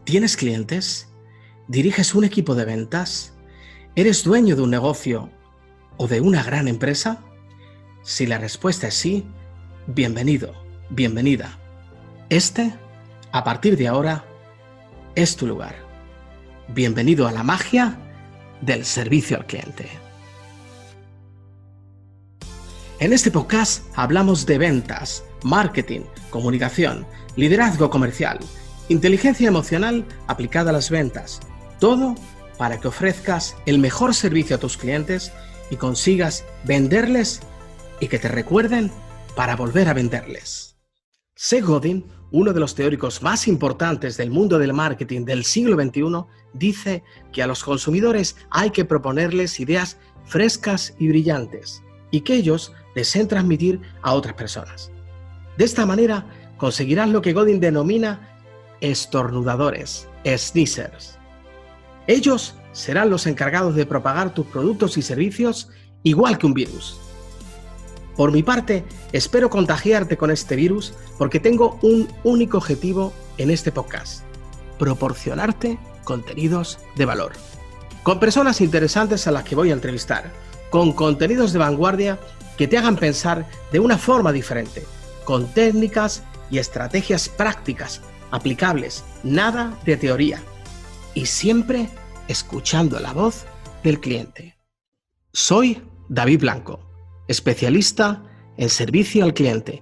¿Tienes clientes? ¿Diriges un equipo de ventas? ¿Eres dueño de un negocio o de una gran empresa? Si la respuesta es sí, bienvenido, bienvenida. A partir de ahora, es tu lugar. Bienvenido a la magia del servicio al cliente. En este podcast hablamos de ventas, marketing, comunicación, liderazgo comercial, inteligencia emocional aplicada a las ventas. Todo para que ofrezcas el mejor servicio a tus clientes y consigas venderles y que te recuerden para volver a venderles. Seth Godin, uno de los teóricos más importantes del mundo del marketing del siglo XXI, dice que a los consumidores hay que proponerles ideas frescas y brillantes y que ellos deseen transmitir a otras personas. De esta manera conseguirás lo que Godin denomina estornudadores, sneezers. Ellos serán los encargados de propagar tus productos y servicios igual que un virus. Por mi parte, espero contagiarte con este virus porque tengo un único objetivo en este podcast: proporcionarte contenidos de valor. Con personas interesantes a las que voy a entrevistar, con contenidos de vanguardia que te hagan pensar de una forma diferente, con técnicas y estrategias prácticas, aplicables, nada de teoría, y siempre escuchando la voz del cliente. Soy David Blanco, especialista en servicio al cliente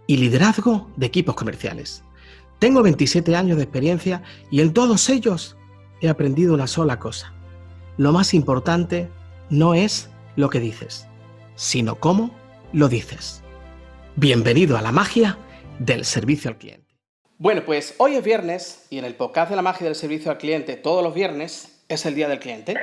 y liderazgo de equipos comerciales. Tengo 27 años de experiencia y en todos ellos he aprendido una sola cosa: lo más importante no es lo que dices, sino cómo lo dices. Bienvenido a la magia del servicio al cliente. Bueno, pues hoy es viernes y en el podcast de la magia del servicio al cliente, todos los viernes, es el día del cliente.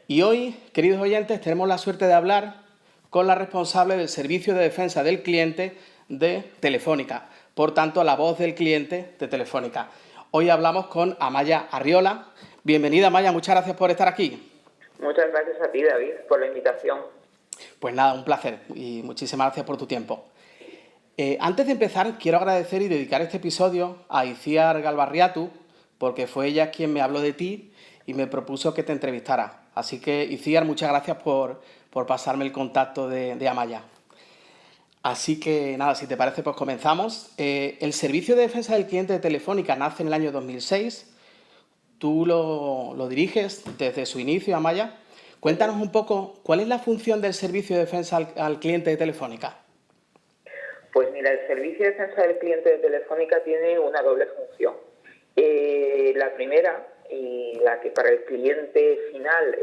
Y hoy, queridos oyentes, tenemos la suerte de hablar con la responsable del servicio de defensa del cliente de Telefónica, por tanto, la voz del cliente de Telefónica. Hoy hablamos con Amaya Arriola. Bienvenida, Amaya, muchas gracias por estar aquí. Muchas gracias a ti, David, por la invitación. Pues nada, un placer y muchísimas gracias por tu tiempo. Antes de empezar, quiero agradecer y dedicar este episodio a Itziar Galbarriatu, porque fue ella quien me habló de ti y me propuso que te entrevistara. Así que, Itziar, muchas gracias por pasarme el contacto de Amaya. Así que, nada, si te parece, pues comenzamos. El Servicio de Defensa del Cliente de Telefónica nace en el año 2006. Tú lo diriges desde su inicio, Amaya. Cuéntanos un poco, ¿cuál es la función del Servicio de Defensa al Cliente de Telefónica? Pues mira, el Servicio de Defensa del Cliente de Telefónica tiene una doble función. La primera, y la que para el cliente final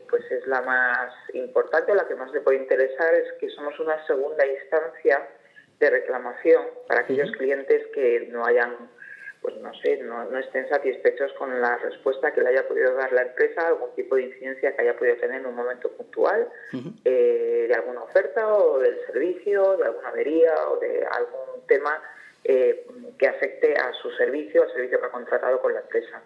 pues es la más importante, la que más le puede interesar, es que somos una segunda instancia de reclamación para aquellos clientes que no hayan, pues no estén satisfechos con la respuesta que le haya podido dar la empresa, algún tipo de incidencia que haya podido tener en un momento puntual, de alguna oferta o del servicio, de alguna avería o de algún tema que afecte a su servicio, al servicio que ha contratado con la empresa.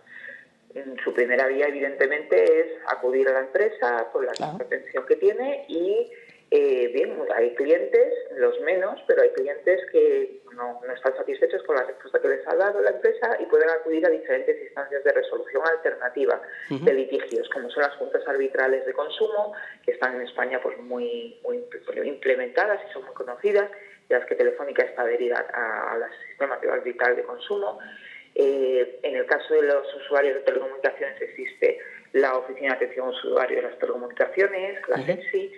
Su primera vía, evidentemente, es acudir a la empresa por la atención que tiene y bien, hay clientes, los menos, pero hay clientes que no están satisfechos con la respuesta que les ha dado la empresa y pueden acudir a diferentes instancias de resolución alternativa de litigios, como son las juntas arbitrales de consumo, que están en España pues muy implementadas y son muy conocidas, y a las que Telefónica está adherida al sistema arbitral de consumo. En el caso de los usuarios de telecomunicaciones existe la Oficina de Atención Usuario de las Telecomunicaciones, la CEPSI.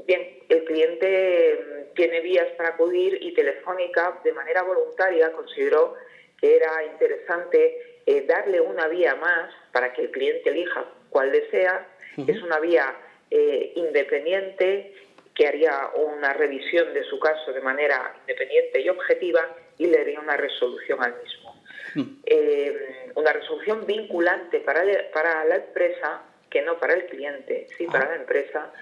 Bien, el cliente tiene vías para acudir y Telefónica, de manera voluntaria, consideró que era interesante darle una vía más para que el cliente elija cuál desea. Es una vía independiente que haría una revisión de su caso de manera independiente y objetiva y le daría una resolución al mismo. Una resolución vinculante para la empresa, que no para el cliente, sí para la empresa,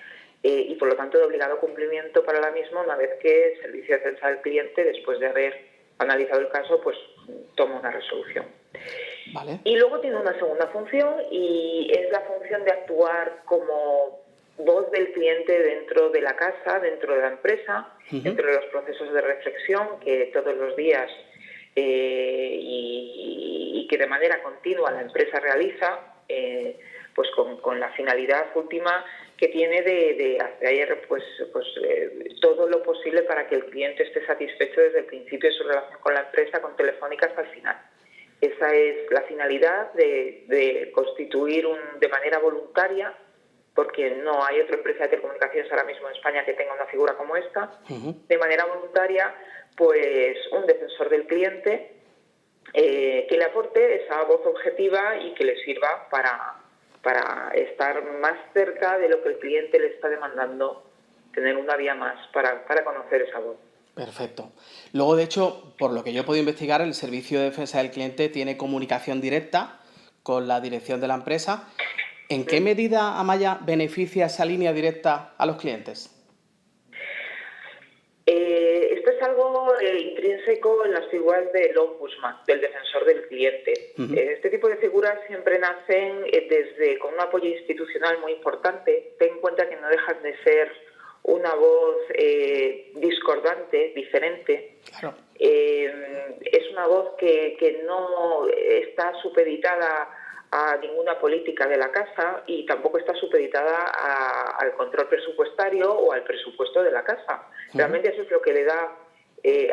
y por lo tanto de obligado cumplimiento para la misma una vez que el Servicio de Defensa del Cliente, después de haber analizado el caso, pues toma una resolución. Vale. Y luego tiene una segunda función y es la función de actuar como voz del cliente dentro de la casa, dentro de la empresa, dentro de los procesos de reflexión que todos los días y que de manera continua la empresa realiza, pues con la finalidad última que tiene de hacer todo lo posible para que el cliente esté satisfecho desde el principio de su relación con la empresa, con Telefónica, hasta el final. Esa es la finalidad de constituir de manera voluntaria, porque no hay otra empresa de telecomunicaciones ahora mismo en España que tenga una figura como esta, de manera voluntaria, pues un defensor del cliente que le aporte esa voz objetiva y que le sirva para estar más cerca de lo que el cliente le está demandando, tener una vía más para conocer esa voz. Perfecto. Luego, de hecho, por lo que yo he podido investigar, el Servicio de Defensa del Cliente tiene comunicación directa con la dirección de la empresa. ¿En qué medida, Amaya, beneficia esa línea directa a los clientes? Esto es algo intrínseco en las figuras del ombudsman, del defensor del cliente. Este tipo de figuras siempre nacen con un apoyo institucional muy importante. Ten en cuenta que no dejan de ser una voz discordante, diferente. Claro. Es una voz que no está supeditada a ninguna política de la casa y tampoco está supeditada al control presupuestario o al presupuesto de la casa. Realmente eso es lo que le da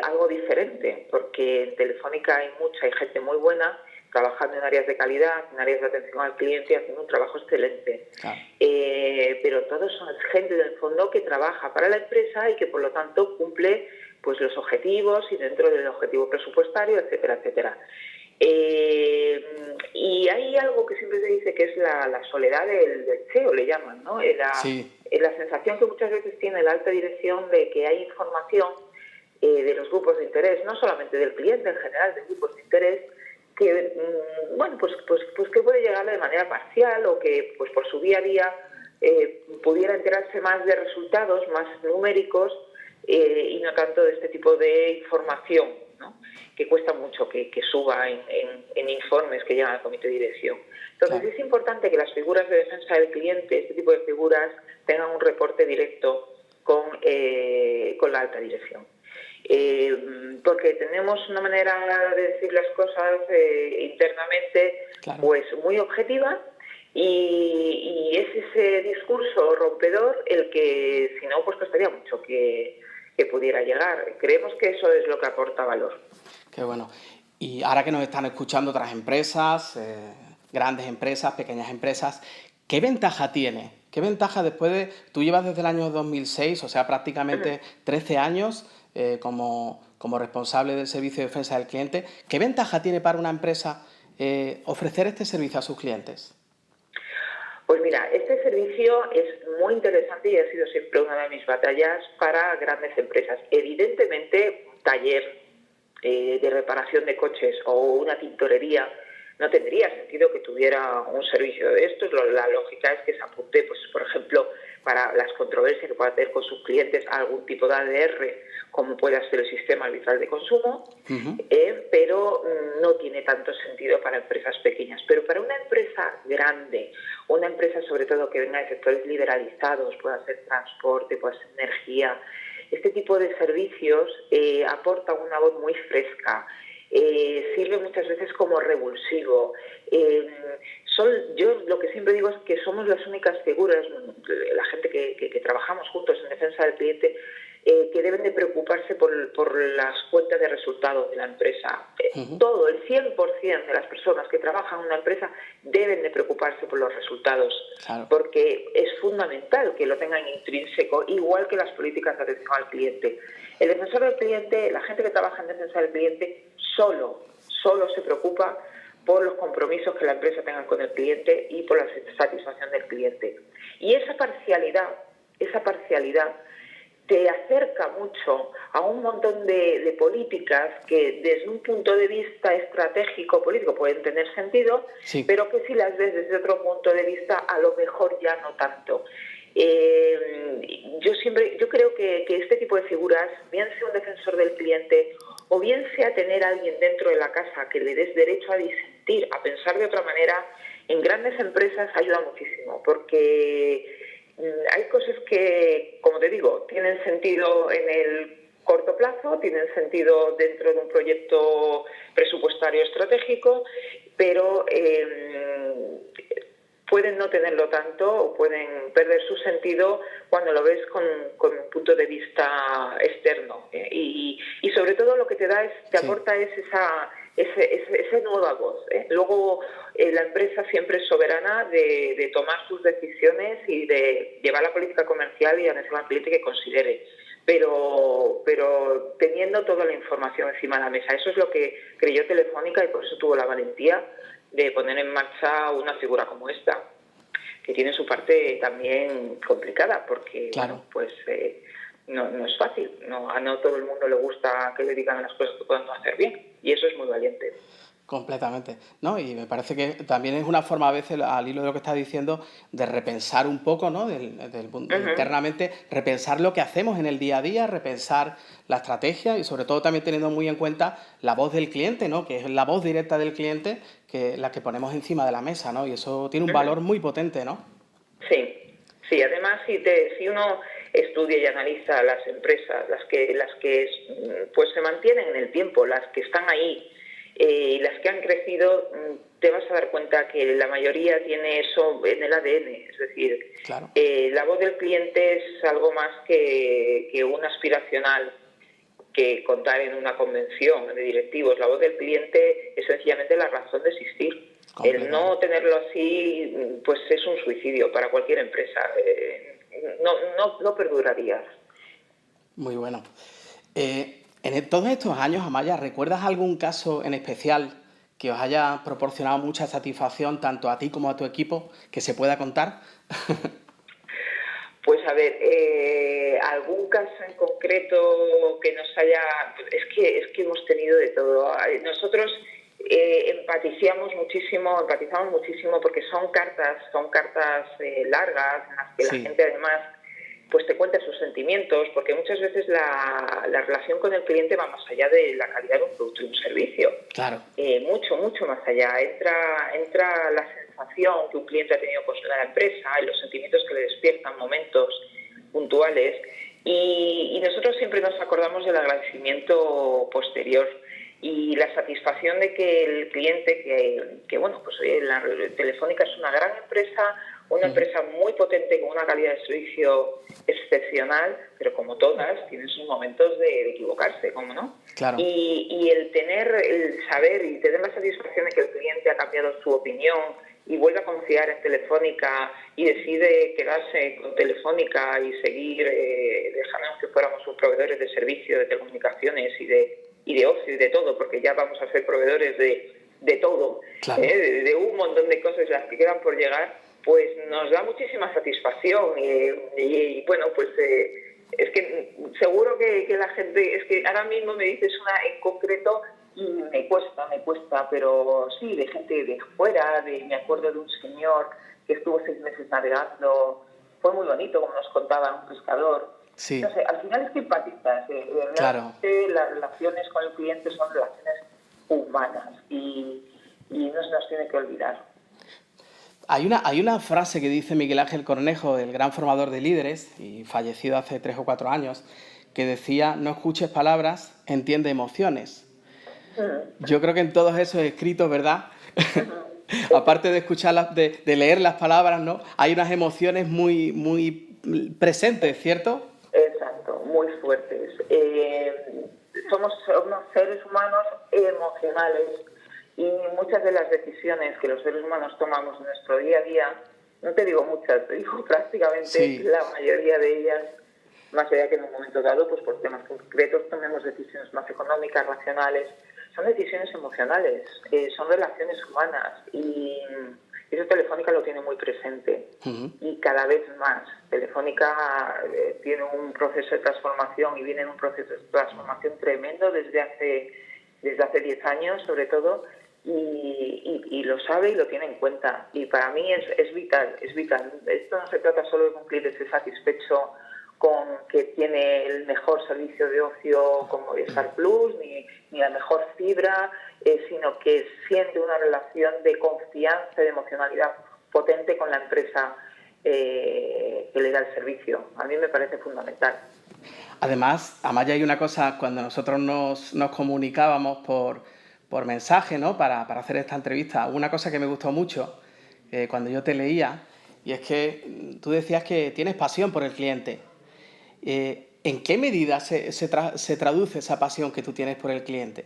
algo diferente, porque en Telefónica hay gente muy buena trabajando en áreas de calidad, en áreas de atención al cliente y haciendo un trabajo excelente. Claro. Pero todos son gente del fondo que trabaja para la empresa y que por lo tanto cumple pues los objetivos y dentro del objetivo presupuestario, etcétera, etcétera. Y hay algo que siempre se dice que es la soledad del CEO, le llaman, ¿no? La sensación que muchas veces tiene la alta dirección de que hay información de los grupos de interés, no solamente del cliente en general, de grupos de interés, que que puede llegarle de manera parcial o que pues por su día a día pudiera enterarse más de resultados más numéricos y no tanto de este tipo de información, ¿no? Que cuesta mucho que suba en informes que llegan al comité de dirección. Entonces, claro, es importante que las figuras de defensa del cliente, este tipo de figuras, tengan un reporte directo con la alta dirección. Porque tenemos una manera de decir las cosas internamente, claro, pues muy objetiva, y es ese discurso rompedor el que, si no, pues costaría mucho que pudiera llegar. Creemos que eso es lo que aporta valor. Qué bueno. Y ahora que nos están escuchando otras empresas, grandes empresas, pequeñas empresas, ¿qué ventaja tiene? ¿Qué ventaja tú llevas desde el año 2006, o sea, prácticamente 13 años como responsable del Servicio de Defensa del Cliente? ¿Qué ventaja tiene para una empresa ofrecer este servicio a sus clientes? Pues mira, este servicio es muy interesante y ha sido siempre una de mis batallas para grandes empresas. Evidentemente, un taller de reparación de coches o una tintorería no tendría sentido que tuviera un servicio de estos. La lógica es que se apunte, pues, por ejemplo, para las controversias que pueda tener con sus clientes a algún tipo de ADR, como puede ser el sistema arbitral de consumo, pero no tiene tanto sentido para empresas pequeñas. Pero para una empresa grande, una empresa sobre todo que venga de sectores liberalizados, pueda ser transporte, pueda ser energía, este tipo de servicios aporta una voz muy fresca, sirve muchas veces como revulsivo. Yo lo que siempre digo es que somos las únicas figuras, la gente que trabajamos juntos en defensa del cliente, que deben de preocuparse por las cuentas de resultados de la empresa. Todo, el 100% de las personas que trabajan en una empresa deben de preocuparse por los resultados, claro, porque es fundamental que lo tengan intrínseco, igual que las políticas de atención al cliente. El defensor del cliente, la gente que trabaja en defensa del cliente, solo se preocupa por los compromisos que la empresa tenga con el cliente y por la satisfacción del cliente. Y esa parcialidad te acerca mucho a un montón de políticas que desde un punto de vista estratégico político pueden tener sentido, sí, pero que si las ves desde otro punto de vista a lo mejor ya no tanto. Yo creo que este tipo de figuras, bien sea un defensor del cliente o bien sea tener a alguien dentro de la casa que le des derecho a disentir, a pensar de otra manera, en grandes empresas ayuda muchísimo, porque hay cosas que, como te digo, tienen sentido en el corto plazo, tienen sentido dentro de un proyecto presupuestario estratégico, pero pueden no tenerlo tanto o pueden perder su sentido cuando lo ves con un punto de vista externo. Y sobre todo lo que te aporta es esa nueva voz. Luego la empresa siempre es soberana de tomar sus decisiones y de llevar la política comercial y atención al cliente que considere. Pero teniendo toda la información encima de la mesa. Eso es lo que creyó Telefónica y por eso tuvo la valentía de poner en marcha una figura como esta, que tiene su parte también complicada, porque claro. No es fácil. A no todo el mundo le gusta que le digan las cosas que pueden hacer bien, y eso es muy valiente. Completamente, ¿no? Y me parece que también es una forma a veces, al hilo de lo que estás diciendo, de repensar un poco, ¿no? Internamente, repensar lo que hacemos en el día a día, repensar la estrategia y sobre todo también teniendo muy en cuenta la voz del cliente, ¿no? Que es la voz directa del cliente, que la que ponemos encima de la mesa, ¿no? Y eso tiene un valor muy potente, ¿no? Sí. Además, si uno estudia y analiza las empresas, las que pues se mantienen en el tiempo, las que están ahí, las que han crecido, te vas a dar cuenta que la mayoría tiene eso en el ADN. Es decir, claro. La voz del cliente es algo más que un aspiracional que contar en una convención de directivos. La voz del cliente es sencillamente la razón de existir. El no tenerlo así, pues es un suicidio para cualquier empresa. No perduraría. Muy bueno. En todos estos años, Amaya, ¿recuerdas algún caso en especial que os haya proporcionado mucha satisfacción tanto a ti como a tu equipo que se pueda contar? Pues a ver, algún caso en concreto que nos haya... Es que hemos tenido de todo. Nosotros empatizamos muchísimo porque son cartas largas en las que la gente además pues te cuenta sus sentimientos, porque muchas veces la relación con el cliente va más allá de la calidad de un producto y un servicio. Claro. Mucho más allá. Entra la sensación que un cliente ha tenido con la empresa y los sentimientos que le despiertan momentos puntuales. Y nosotros siempre nos acordamos del agradecimiento posterior y la satisfacción de que el cliente, la Telefónica es una gran empresa, una empresa muy potente con una calidad de servicio excepcional, pero como todas, tienen sus momentos de equivocarse, ¿cómo no? Claro. Y el saber y tener la satisfacción de que el cliente ha cambiado su opinión y vuelve a confiar en Telefónica y decide quedarse con Telefónica y seguir dejándonos que fuéramos sus proveedores de servicio, de telecomunicaciones y de ocio y de todo, porque ya vamos a ser proveedores de todo, claro. De un montón de cosas las que quedan por llegar, pues nos da muchísima satisfacción y bueno, pues es que seguro que la gente, es que ahora mismo me dices una en concreto y me cuesta, pero sí, de gente de fuera, me acuerdo de un señor que estuvo 6 meses navegando, fue muy bonito como nos contaba un pescador. Sí. No sé, al final es que empatizas, claro. realmente las relaciones con el cliente son relaciones humanas y no se nos tiene que olvidar. Hay una frase que dice Miguel Ángel Cornejo, el gran formador de líderes, y fallecido hace 3 o 4 años, que decía: no escuches palabras, entiende emociones. Yo creo que en todos esos escritos, ¿verdad? Aparte de escucharlas, de leer las palabras, ¿no? Hay unas emociones muy presentes, ¿cierto? Exacto, muy fuertes. Somos seres humanos emocionales. Y muchas de las decisiones que los seres humanos tomamos en nuestro día a día, no te digo muchas, te digo prácticamente la mayoría de ellas, más allá que en un momento dado, pues por temas concretos tomemos decisiones más económicas, racionales, son decisiones emocionales, son relaciones humanas y eso Telefónica lo tiene muy presente y cada vez más. Telefónica tiene un proceso de transformación y viene en un proceso de transformación tremendo desde hace 10 años sobre todo. Y lo sabe y lo tiene en cuenta. Y para mí es vital. Esto no se trata solo de que un cliente esté satisfecho con que tiene el mejor servicio de ocio como Movistar Plus, ni la mejor fibra, sino que siente una relación de confianza y de emocionalidad potente con la empresa que le da el servicio. A mí me parece fundamental. Además, Amaya, hay una cosa, cuando nosotros nos comunicábamos por mensaje, ¿no? Para hacer esta entrevista, una cosa que me gustó mucho cuando yo te leía, y es que tú decías que tienes pasión por el cliente. ¿En qué medida se traduce esa pasión que tú tienes por el cliente?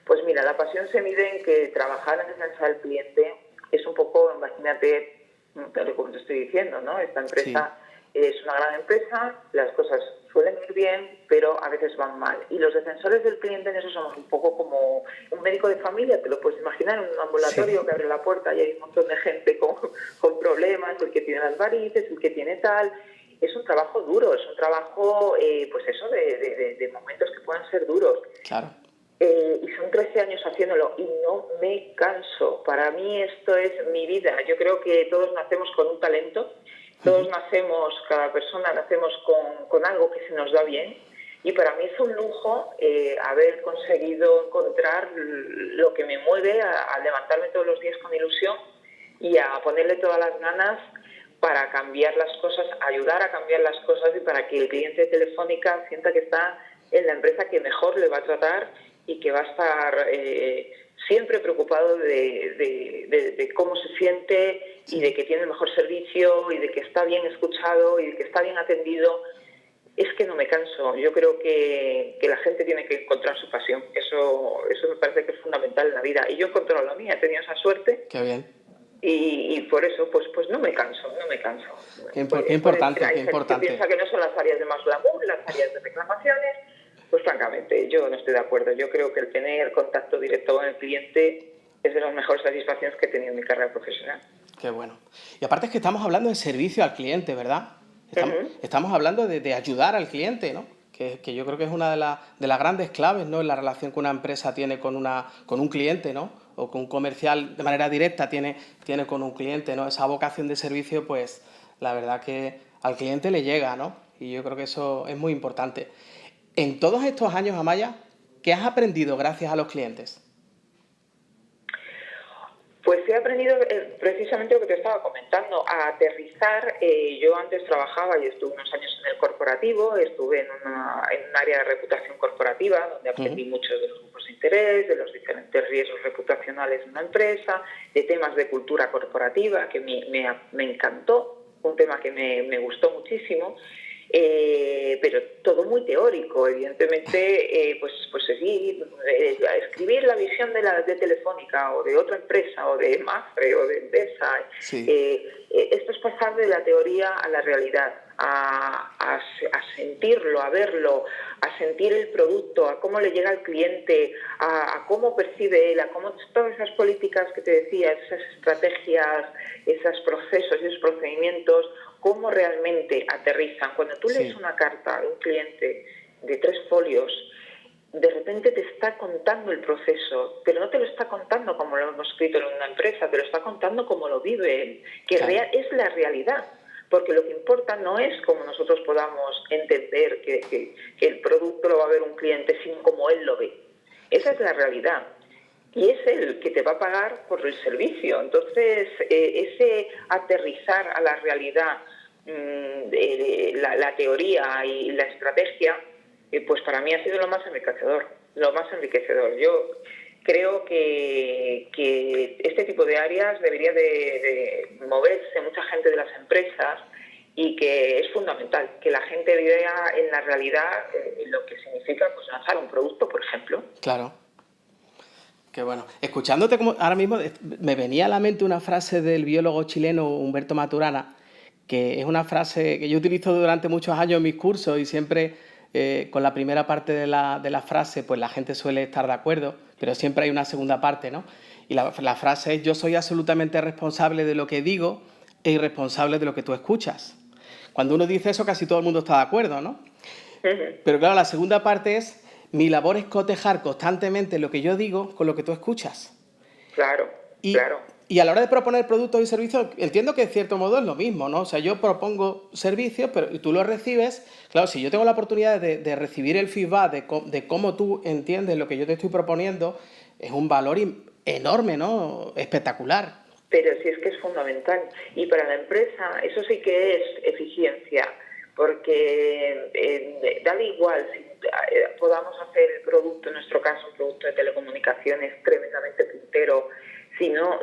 Pues mira, la pasión se mide en que trabajar en defensa del cliente es un poco, imagínate, tal como te estoy diciendo, ¿no? Esta empresa es una gran empresa, las cosas suelen ir bien, pero a veces van mal. Y los defensores del cliente en eso somos un poco como un médico de familia, te lo puedes imaginar, en un ambulatorio que abre la puerta y hay un montón de gente con problemas, el que tiene las varices, el que tiene tal. Es un trabajo duro, es un trabajo, pues eso, de momentos que puedan ser duros. Claro. Y son 13 años haciéndolo y no me canso. Para mí esto es mi vida. Yo creo que todos nacemos con un talento, todos nacemos, cada persona nacemos con algo que se nos da bien, y para mí es un lujo haber conseguido encontrar lo que me mueve a levantarme todos los días con ilusión y a ponerle todas las ganas para cambiar las cosas, ayudar a cambiar las cosas, y para que el cliente de Telefónica sienta que está en la empresa que mejor le va a tratar y que va a estar siempre preocupado de cómo se siente y de que tiene el mejor servicio y de que está bien escuchado y de que está bien atendido. Es que no me canso. Yo creo que la gente tiene que encontrar su pasión. Eso me parece que es fundamental en la vida. Y yo he encontrado la mía, he tenido esa suerte. Qué bien. Y por eso, pues no me canso. Qué importante, qué importante. Piensa que no son las áreas de más glamour, las áreas de reclamaciones. Pues francamente, yo no estoy de acuerdo. Yo creo que el tener contacto directo con el cliente es de las mejores satisfacciones que he tenido en mi carrera profesional. Qué bueno. Y aparte es que estamos hablando de servicio al cliente, ¿verdad? Estamos hablando de ayudar al cliente, ¿no? Que yo creo que es una de las grandes claves, ¿no? En la relación que una empresa tiene con un cliente, ¿no? O con un comercial de manera directa tiene con un cliente, ¿no? Esa vocación de servicio, pues la verdad que al cliente le llega, ¿no? Y yo creo que eso es muy importante. En todos estos años, Amaya, ¿qué has aprendido gracias a los clientes? Pues he aprendido precisamente lo que te estaba comentando, a aterrizar. Yo antes trabajaba y estuve unos años en el corporativo, estuve en un área de reputación corporativa, donde aprendí mucho de los grupos de interés, de los diferentes riesgos reputacionales de una empresa, de temas de cultura corporativa, que me encantó, un tema que me gustó muchísimo. Pero todo muy teórico, evidentemente. Pues sí, escribir la visión de Telefónica o de otra empresa o de Mafre o de Endesa. Esto es pasar de la teoría a la realidad, a sentirlo, a verlo, a sentir el producto, a cómo le llega al cliente, a cómo percibe él, a cómo todas esas políticas que te decía, esas estrategias, esos procesos y esos procedimientos, cómo realmente aterrizan. Cuando tú lees una carta de un cliente de 3 folios, de repente te está contando el proceso, pero no te lo está contando como lo hemos escrito en una empresa, te lo está contando como lo vive él, que es la realidad. Porque lo que importa no es cómo nosotros podamos entender que el producto lo va a ver un cliente, sino como él lo ve. Esa es la realidad. Y es él que te va a pagar por el servicio. Entonces, ese aterrizar a la realidad, la teoría y la estrategia, pues para mí ha sido lo más enriquecedor. Yo creo que este tipo de áreas debería de moverse mucha gente de las empresas, y que es fundamental que la gente vea en la realidad lo que significa, pues, lanzar un producto, por ejemplo. Claro. Qué bueno. Escuchándote ahora mismo me venía a la mente una frase del biólogo chileno Humberto Maturana, que es una frase que yo utilizo durante muchos años en mis cursos, y siempre con la primera parte de la frase pues la gente suele estar de acuerdo, pero siempre hay una segunda parte, ¿no? Y la frase es: yo soy absolutamente responsable de lo que digo e irresponsable de lo que tú escuchas. Cuando uno dice eso, casi todo el mundo está de acuerdo, ¿no? Pero claro, la segunda parte es: mi labor es cotejar constantemente lo que yo digo con lo que tú escuchas. Claro. Y a la hora de proponer productos y servicios, entiendo que en cierto modo es lo mismo, ¿no? O sea, yo propongo servicios, pero tú los recibes. Claro, si yo tengo la oportunidad de recibir el feedback de cómo tú entiendes lo que yo te estoy proponiendo, es un valor enorme, ¿no? Espectacular. Pero sí, es que es fundamental. Y para la empresa eso sí que es eficiencia. porque da igual si podamos hacer el producto, en nuestro caso un producto de telecomunicaciones tremendamente puntero, si no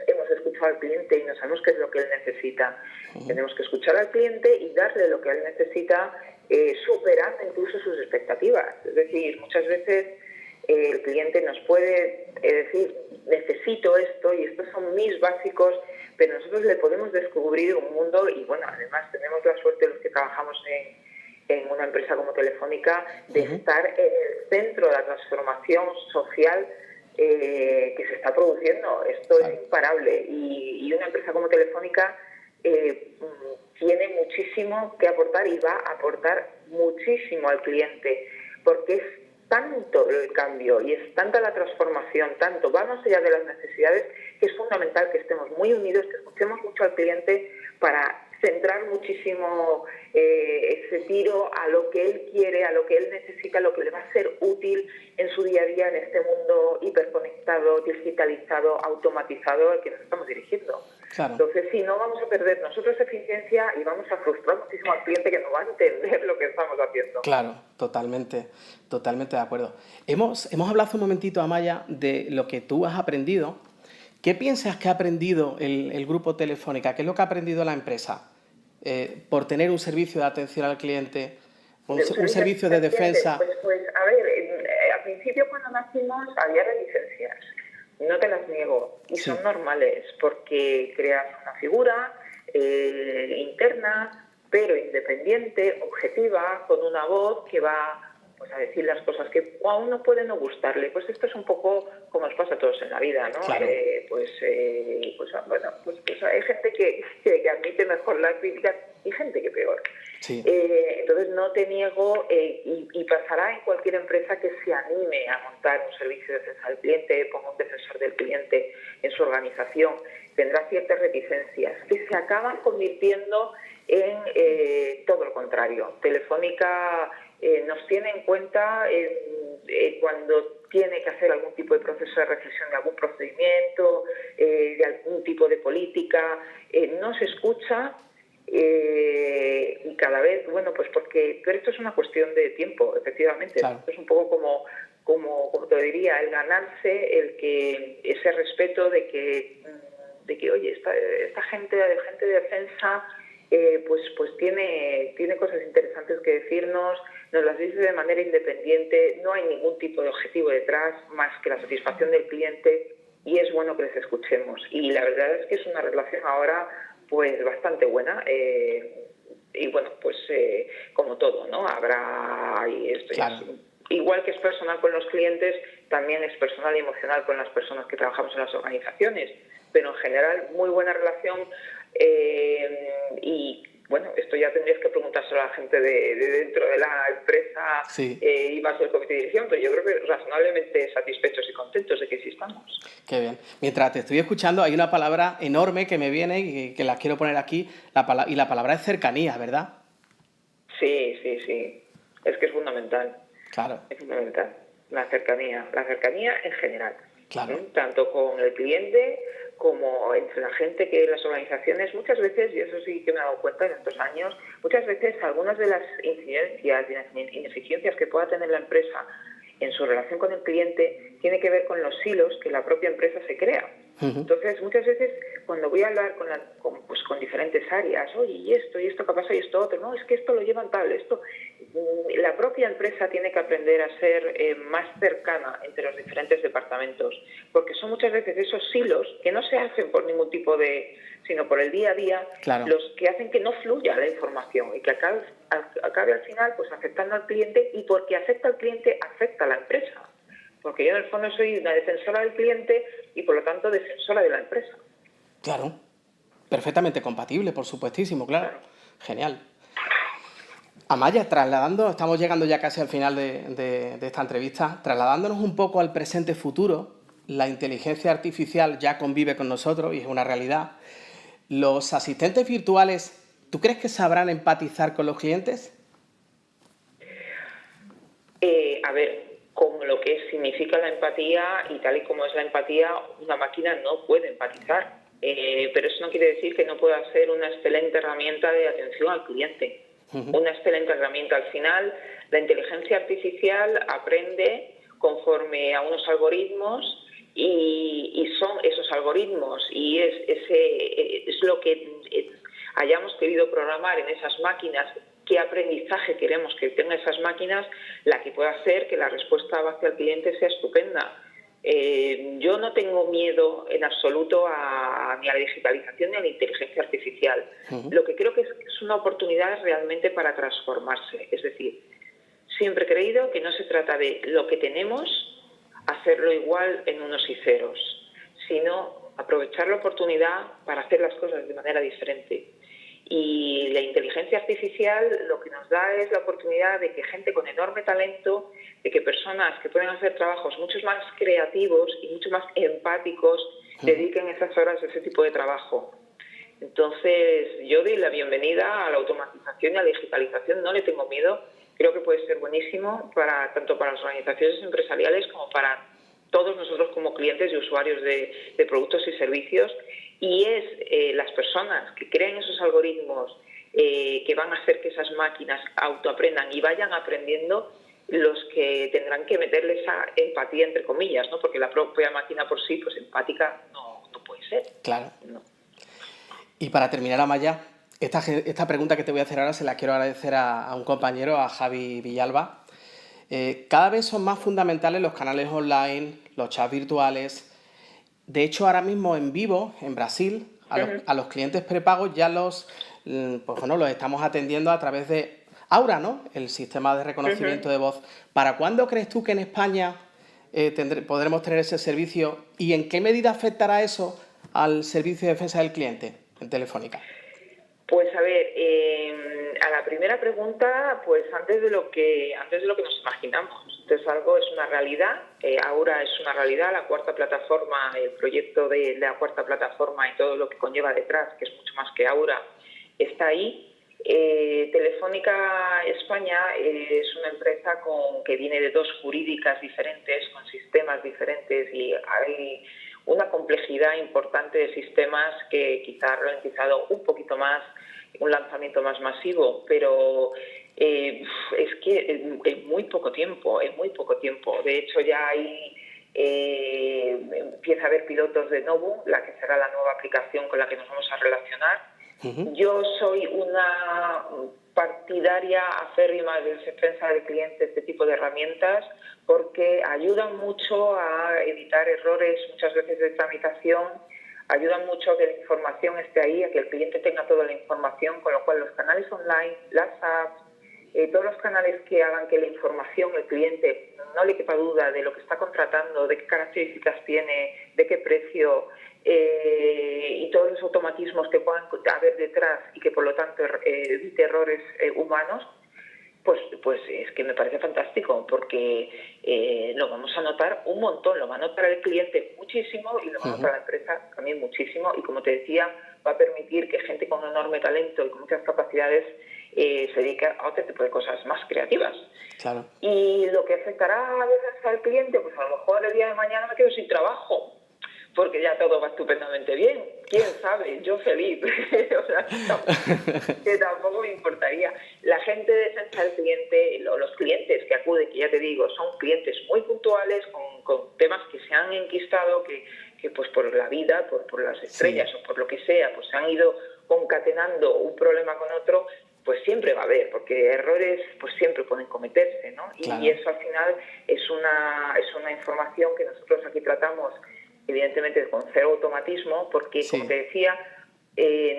hemos escuchado al cliente y no sabemos qué es lo que él necesita. Tenemos que escuchar al cliente y darle lo que él necesita, superando incluso sus expectativas. Es decir, muchas veces el cliente nos puede decir, necesito esto y estos son mis básicos, pero nosotros le podemos descubrir un mundo y, bueno, además tenemos la suerte los que trabajamos en una empresa como Telefónica de estar en el centro de la transformación social que se está produciendo. Esto es imparable y una empresa como Telefónica tiene muchísimo que aportar y va a aportar muchísimo al cliente, porque es tanto el cambio y es tanta la transformación, tanto va más allá de las necesidades, que es fundamental que estemos muy unidos, que escuchemos mucho al cliente para centrar muchísimo ese tiro a lo que él quiere, a lo que él necesita, a lo que le va a ser útil en su día a día en este mundo hiperconectado, digitalizado, automatizado al que nos estamos dirigiendo. Claro. Entonces, si no, vamos a perder nosotros eficiencia y vamos a frustrar muchísimo al cliente, que no va a entender lo que estamos haciendo. Claro, totalmente de acuerdo. Hemos hablado hace un momentito, Amaya, de lo que tú has aprendido. ¿Qué piensas que ha aprendido el grupo Telefónica? ¿Qué es lo que ha aprendido la empresa por tener un servicio de atención al cliente, un servicio de defensa? Pues a ver, al principio cuando nacimos había reticencias, no te las niego, y son normales, porque creas una figura interna, pero independiente, objetiva, con una voz que va pues a decir las cosas que a uno puede no gustarle. Pues esto es un poco como nos pasa a todos en la vida, ¿no? Claro. Pues hay gente que admite mejor las críticas y gente que peor. Sí. Entonces no te niego, y pasará en cualquier empresa que se anime a montar un servicio de defensa del cliente, ponga un defensor del cliente en su organización, tendrá ciertas reticencias que se acaban convirtiendo en todo lo contrario. Telefónica nos tiene en cuenta cuando tiene que hacer algún tipo de proceso de reflexión de algún procedimiento, de algún tipo de política, nos escucha y cada vez, bueno, pues pero esto es una cuestión de tiempo, efectivamente. Claro. Esto es un poco como te diría, el ganarse ese respeto de que oye, esta gente de defensa pues tiene cosas interesantes que decirnos, nos las dice de manera independiente, no hay ningún tipo de objetivo detrás más que la satisfacción del cliente, y es bueno que les escuchemos. Y la verdad es que es una relación ahora pues bastante buena, y bueno, pues como todo, ¿no? Habrá, y esto claro. Igual que es personal con los clientes, también es personal y emocional con las personas que trabajamos en las organizaciones, pero en general muy buena relación. Y bueno, esto ya tendrías que preguntárselo a la gente de dentro de la empresa, sí. Y más del comité de dirección, pero yo creo que razonablemente satisfechos y contentos de que existamos. Qué bien. Mientras te estoy escuchando, hay una palabra enorme que me viene y que la quiero poner aquí, y la palabra es cercanía, ¿verdad? Sí. Es que es fundamental. Claro. Es fundamental. La cercanía en general. Claro. Tanto con el cliente como entre la gente que las organizaciones, muchas veces, y eso sí que me he dado cuenta en estos años, muchas veces algunas de las incidencias y ineficiencias que pueda tener la empresa en su relación con el cliente tiene que ver con los silos que la propia empresa se crea. Entonces, muchas veces cuando voy a hablar con diferentes áreas, oye, y esto qué pasa, y esto otro, no, es que esto lo llevan tal, la propia empresa tiene que aprender a ser más cercana entre los diferentes departamentos, porque son muchas veces esos silos que no se hacen por ningún tipo sino por el día a día, claro. los que hacen que no fluya la información y que acabe al final pues afectando al cliente, y porque afecta al cliente, afecta a la empresa. Porque yo en el fondo soy una defensora del cliente y por lo tanto defensora de la empresa. Claro, perfectamente compatible, por supuestísimo, claro. Genial. Amaya, estamos llegando ya casi al final de esta entrevista, trasladándonos un poco al presente futuro. La inteligencia artificial ya convive con nosotros y es una realidad. ¿Los asistentes virtuales, tú crees que sabrán empatizar con los clientes? A ver, como lo que significa la empatía y tal y como es la empatía, una máquina no puede empatizar. pero eso no quiere decir que no pueda ser una excelente herramienta de atención al cliente. Una excelente herramienta. Al final, la inteligencia artificial aprende conforme a unos algoritmos y son esos algoritmos y es lo que hayamos querido programar en esas máquinas, qué aprendizaje queremos que tengan esas máquinas, la que pueda hacer que la respuesta hacia el cliente sea estupenda. Yo no tengo miedo en absoluto ni a la digitalización ni a la inteligencia artificial. Lo que creo que es una oportunidad realmente para transformarse. Es decir, siempre he creído que no se trata de lo que tenemos, hacerlo igual en unos y ceros, sino aprovechar la oportunidad para hacer las cosas de manera diferente. Y la inteligencia artificial lo que nos da es la oportunidad de que gente con enorme talento, de que personas que pueden hacer trabajos mucho más creativos y mucho más empáticos dediquen esas horas a ese tipo de trabajo. Entonces, yo doy la bienvenida a la automatización y a la digitalización, no le tengo miedo, creo que puede ser buenísimo tanto para las organizaciones empresariales como para todos nosotros como clientes y usuarios de productos y servicios. Y es las personas que creen esos algoritmos que van a hacer que esas máquinas autoaprendan y vayan aprendiendo los que tendrán que meterle esa empatía, entre comillas, ¿no? Porque la propia máquina por sí, pues empática no puede ser. Claro. No. Y para terminar, Amaya, esta pregunta que te voy a hacer ahora se la quiero agradecer a un compañero, a Javi Villalba. Cada vez son más fundamentales los canales online, los chats virtuales. De hecho, ahora mismo en vivo, en Brasil, a los clientes prepagos ya los estamos atendiendo a través de Aura, ¿no? El sistema de reconocimiento de voz. ¿Para cuándo crees tú que en España podremos tener ese servicio? ¿Y en qué medida afectará eso al servicio de defensa del cliente en Telefónica? Pues a ver, a la primera pregunta, pues antes de lo que nos imaginamos. Entonces es una realidad, Aura es una realidad, la cuarta plataforma, el proyecto de la cuarta plataforma y todo lo que conlleva detrás, que es mucho más que Aura, está ahí. Telefónica España es una empresa que viene de dos jurídicas diferentes, con sistemas diferentes y hay una complejidad importante de sistemas que quizá ha ralentizado un poquito más un lanzamiento más masivo, pero es que en muy poco tiempo. De hecho, ya empieza a haber pilotos de Novum, la que será la nueva aplicación con la que nos vamos a relacionar. Yo soy una partidaria acérrima de defensa del cliente, este tipo de herramientas, porque ayudan mucho a evitar errores muchas veces de tramitación, ayudan mucho a que la información esté ahí, a que el cliente tenga toda la información, con lo cual los canales online, las apps, todos los canales que hagan que la información, el cliente, no le quepa duda de lo que está contratando, de qué características tiene, de qué precio, y todos los automatismos que puedan haber detrás y que por lo tanto evite errores humanos, pues es que me parece fantástico, porque lo vamos a notar un montón, lo va a notar el cliente muchísimo y lo va a notar la empresa también muchísimo, y como te decía, va a permitir que gente con enorme talento y con muchas capacidades se dedique a otro tipo de cosas más creativas. Claro. Y lo que afectará a veces al cliente, pues a lo mejor el día de mañana me quedo sin trabajo, porque ya todo va estupendamente bien. ¿Quién sabe? Yo feliz. O sea, que tampoco me importaría. La gente de defensa del cliente, los clientes que acuden, que ya te digo, son clientes muy puntuales, con temas que se han enquistado, que pues por la vida, por las estrellas o por lo que sea, pues se han ido concatenando un problema con otro, pues siempre va a haber, porque errores pues siempre pueden cometerse, ¿no? Claro. Y eso al final es una información que nosotros aquí tratamos evidentemente con cero automatismo, porque, como te decía,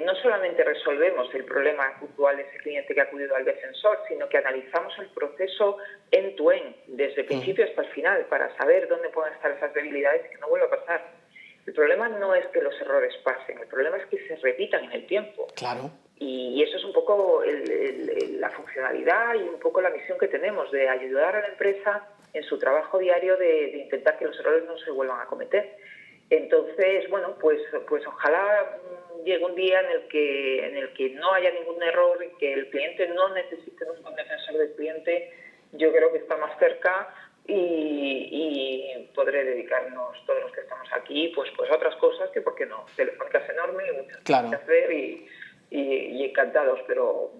no solamente resolvemos el problema puntual de ese cliente que ha acudido al defensor, sino que analizamos el proceso end-to-end, desde el principio hasta el final, para saber dónde pueden estar esas debilidades y que no vuelva a pasar. El problema no es que los errores pasen, el problema es que se repitan en el tiempo. Claro. Y eso es un poco la funcionalidad y un poco la misión que tenemos, de ayudar a la empresa en su trabajo diario de intentar que los errores no se vuelvan a cometer. Entonces, bueno, pues ojalá llegue un día en el que no haya ningún error y que el cliente no necesite un defensor del cliente. Yo creo que está más cerca y podré dedicarnos todos los que estamos aquí pues otras cosas que, ¿por qué no? Telefónica es enorme y muchas cosas que hacer y encantados, pero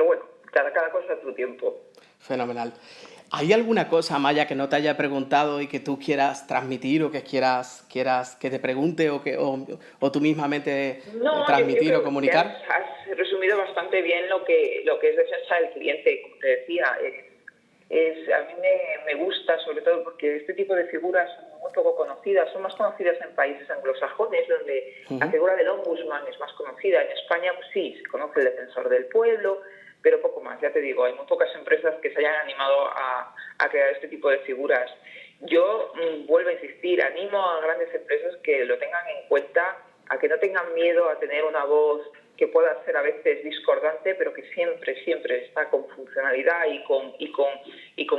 bueno, cada cosa a tu tiempo. Fenomenal. ¿Hay alguna cosa, Amaya, que no te haya preguntado y que tú quieras transmitir o que quieras que te pregunte o tú mismamente transmitir o comunicar? Has resumido bastante bien lo que es defensa del cliente, como te decía. A mí me gusta, sobre todo porque este tipo de figuras son muy poco conocidas, son más conocidas en países anglosajones, donde la figura del ombudsman es más conocida. En España, pues sí, se conoce el defensor del pueblo, pero poco más. Ya te digo, hay muy pocas empresas que se hayan animado a crear este tipo de figuras. Yo vuelvo a insistir, animo a grandes empresas que lo tengan en cuenta, a que no tengan miedo a tener una voz que pueda ser a veces discordante, pero que siempre está con funcionalidad y con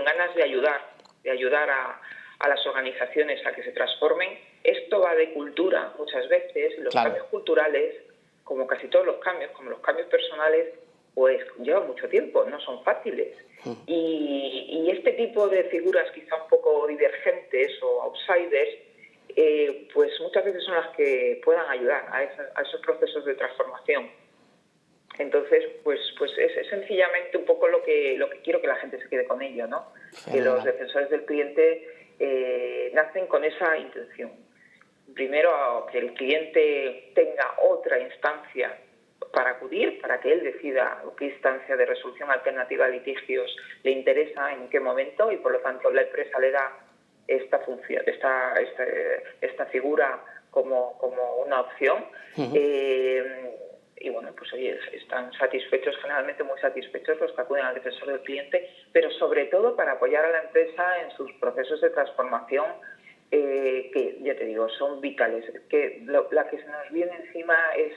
ganas de ayudar a las organizaciones a que se transformen. Esto va de cultura muchas veces. Los cambios culturales, como casi todos los cambios, como los cambios personales, pues llevan mucho tiempo, no son fáciles. Y este tipo de figuras quizá un poco divergentes o outsiders, pues muchas veces son las que puedan ayudar a esos procesos de transformación. Entonces, pues es sencillamente un poco lo que quiero que la gente se quede con ello, ¿no? Que los defensores del cliente nacen con esa intención. Primero, que el cliente tenga otra instancia para acudir, para que él decida qué instancia de resolución alternativa de litigios le interesa, en qué momento, y por lo tanto la empresa le da esta función, esta figura como una opción. Y bueno, pues oye, están satisfechos, generalmente muy satisfechos los que acuden al defensor del cliente, pero sobre todo para apoyar a la empresa en sus procesos de transformación, que ya te digo, son vitales. Que la que se nos viene encima es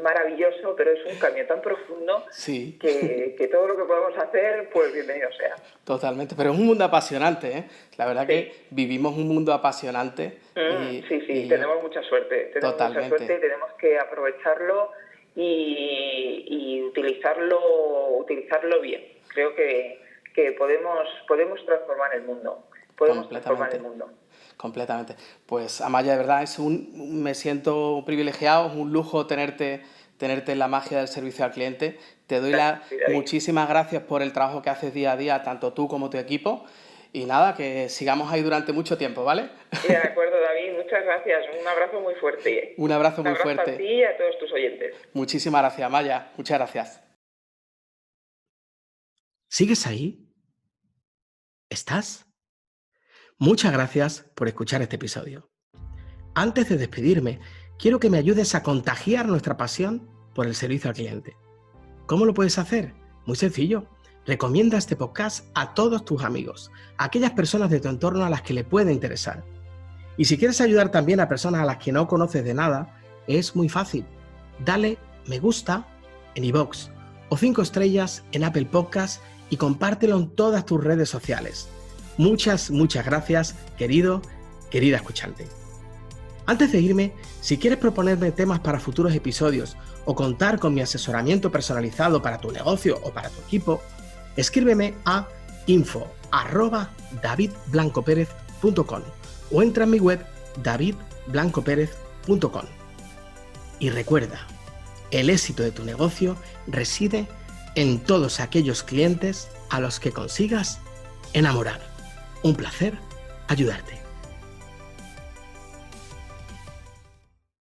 maravilloso, pero es un cambio tan profundo que todo lo que podemos hacer, pues bienvenido sea. Totalmente, pero es un mundo apasionante, ¿eh? La verdad que vivimos un mundo apasionante. Sí, tenemos mucha suerte. Tenemos que aprovecharlo y utilizarlo bien. Creo que podemos transformar el mundo. Completamente. Pues Amaya, de verdad me siento privilegiado, es un lujo tenerte en la magia del servicio al cliente. Te doy muchísimas gracias por el trabajo que haces día a día, tanto tú como tu equipo. Y nada, que sigamos ahí durante mucho tiempo, ¿vale? De acuerdo, David, muchas gracias. Un abrazo muy fuerte. Un abrazo muy fuerte. A ti y a todos tus oyentes. Muchísimas gracias, Amaya. Muchas gracias. ¿Sigues ahí? ¿Estás? Muchas gracias por escuchar este episodio. Antes de despedirme, quiero que me ayudes a contagiar nuestra pasión por el servicio al cliente. ¿Cómo lo puedes hacer? Muy sencillo. Recomienda este podcast a todos tus amigos, a aquellas personas de tu entorno a las que le puede interesar. Y si quieres ayudar también a personas a las que no conoces de nada, es muy fácil. Dale me gusta en iVoox o 5 estrellas en Apple Podcasts y compártelo en todas tus redes sociales. Muchas gracias, querida escuchante. Antes de irme, si quieres proponerme temas para futuros episodios o contar con mi asesoramiento personalizado para tu negocio o para tu equipo, escríbeme a info@davidblancoperez.com o entra en mi web davidblancoperez.com. Y recuerda, el éxito de tu negocio reside en todos aquellos clientes a los que consigas enamorar. Un placer ayudarte.